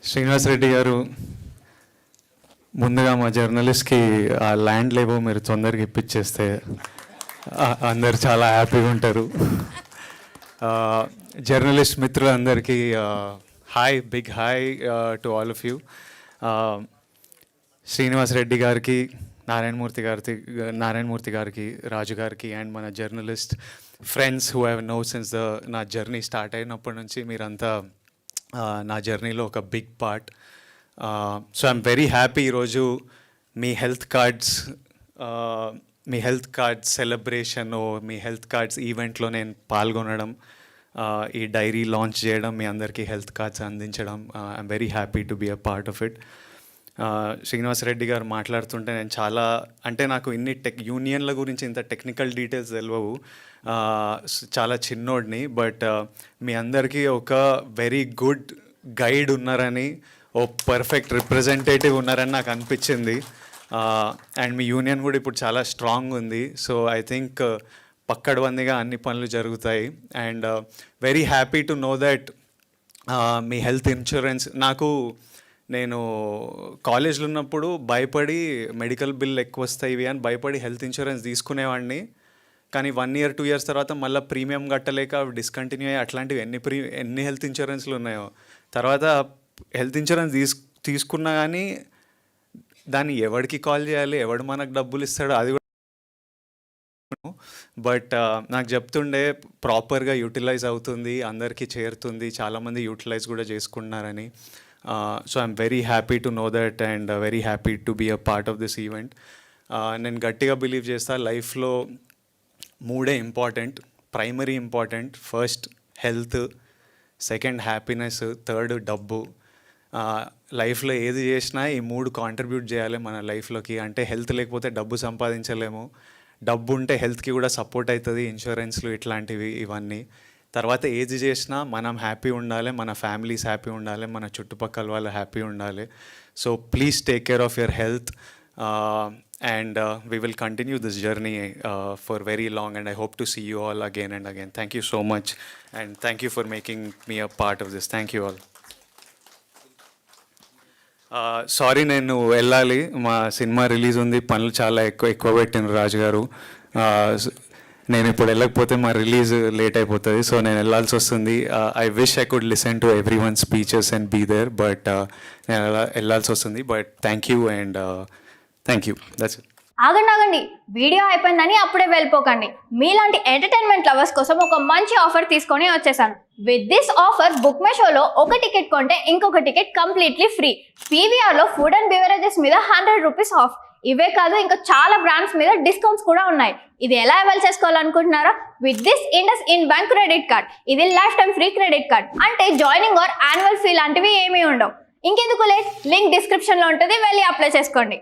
శ్రీనివాస్ రెడ్డి గారు, ముందుగా మా జర్నలిస్ట్కి ఆ ల్యాండ్ లేవో మీరు తొందరగా ఇప్పించేస్తే అందరు చాలా హ్యాపీగా ఉంటారు. జర్నలిస్ట్ మిత్రులందరికీ hi, big hi to all of you. Srinivas Reddy గారికి, నారాయణమూర్తి గారికి, రాజు గారికి అండ్ మన journalist friends who have known since నా జర్నీ స్టార్ట్ అయినప్పటి నుంచి మీరంతా నా జర్నీలో ఒక big part. So I'm very happy ఈరోజు మీ హెల్త్ కార్డ్స్ సెలబ్రేషన్, మీ హెల్త్ కార్డ్స్ ఈవెంట్లో నేను పాల్గొనడం, ఈ డైరీ లాంచ్ చేయడం, మీ అందరికీ హెల్త్ కార్డ్స్ అందించడం, I'm very happy to be a part of it. Srinivas Reddy గారు మాట్లాడుతుంటే నేను నాకు ఇన్ని యూనియన్ల గురించి ఇంత టెక్నికల్ డీటెయిల్స్ తెలియవు, చాలా చిన్నోడిని. బట్ మీ అందరికీ ఒక వెరీ గుడ్ గైడ్ ఉన్నారని, ఓ పర్ఫెక్ట్ రిప్రజెంటేటివ్ ఉన్నారని నాకు అనిపించింది. అండ్ మీ యూనియన్ కూడా ఇప్పుడు చాలా స్ట్రాంగ్ ఉంది. సో ఐ థింక్ పక్కడబందిగా అన్ని పనులు జరుగుతాయి. And very happy to know that me health insurance, నేను కాలేజ్లో ఉన్నప్పుడు భయపడి మెడికల్ బిల్ ఎక్కువ వస్తాయి అని భయపడి హెల్త్ ఇన్సూరెన్స్ తీసుకునేవాడిని. కానీ 1 year 2 years తర్వాత మళ్ళీ ప్రీమియం కట్టలేక డిస్కంటిన్యూ అయ్యి అట్లాంటివి ఎన్ని హెల్త్ ఇన్సూరెన్స్లు ఉన్నాయో. తర్వాత హెల్త్ ఇన్సూరెన్స్ తీసుకున్నా కానీ దాన్ని ఎవరికి కాల్ చేయాలి, ఎవడు మనకు డబ్బులు ఇస్తాడో అది కూడా. బట్ నాకు చెప్తుండే ప్రాపర్గా యూటిలైజ్ అవుతుంది, అందరికీ చేరుతుంది, చాలామంది యూటిలైజ్ కూడా చేసుకుంటున్నారని. So I'm very happy to know that and very happy to be a part of this event. నేను గట్టిగా బిలీవ్ చేస్తా, లైఫ్లో 3 important, primary important. First health, second happiness, third డబ్బు. లైఫ్లో ఏది చేసినా ఈ 3 కాంట్రిబ్యూట్ చేయాలి మన లైఫ్లోకి. అంటే హెల్త్ లేకపోతే డబ్బు సంపాదించలేము, డబ్బు ఉంటే హెల్త్కి కూడా సపోర్ట్ అవుతుంది, ఇన్సూరెన్స్లు ఇట్లాంటివి ఇవన్నీ. తర్వాత ఏది చేసినా మనం హ్యాపీ ఉండాలి, మన ఫ్యామిలీస్ హ్యాపీ ఉండాలి, మన చుట్టుపక్కల వాళ్ళు హ్యాపీ ఉండాలి. So please take care of your health and we will continue this journey for very long, and I hope to see you all again and again. Thank you so much, and thank you for making me a part of this. Thank you all. Sorry, నేను వెళ్ళాలి, మా cinema release ఉంది, పనులు చాలా ఎక్కువ పెట్టిన రాజు గారు. నేను ఇప్పుడు వెళ్ళకపోతే మా రిలీజ్ లేట్ అయిపోతుంది, సో నేను వెళ్ళాల్సి వస్తుంది. I wish I could listen to every one speeches and be there, but నేను వెళ్ళాల్సి వస్తుంది. But thank you and thank you. That's it. ఆగండి, వీడియో అయిపోయిందని అప్పుడే వెళ్ళిపోకండి. మీలాంటి ఎంటర్టైన్మెంట్ లవర్స్ కోసం ఒక మంచి ఆఫర్ తీసుకొని వచ్చేసాను. With this offer book my షోలో ఒక టికెట్ కొంటే ఇంకొక టికెట్ కంప్లీట్లీ ఫ్రీ. పీవీఆర్లో ఫుడ్ అండ్ బెవరేజెస్ మీద 100 రూపీస్ ఆఫ్. ఇవే కాదు, ఇంకా చాలా బ్రాండ్స్ మీద డిస్కౌంట్స్ కూడా ఉన్నాయి. ఇది ఎలా అవైల్ చేసుకోవాలనుకుంటున్నారా? With this IndusInd bank credit card. ఇది lifetime free credit card. అంటే జాయినింగ్ ఆర్ యాన్యువల్ ఫీ లాంటివి ఏమీ ఉండవు. ఇంకెందుకు లేట్, లింక్ డిస్క్రిప్షన్లో ఉంటుంది, వెళ్ళి అప్లై చేసుకోండి.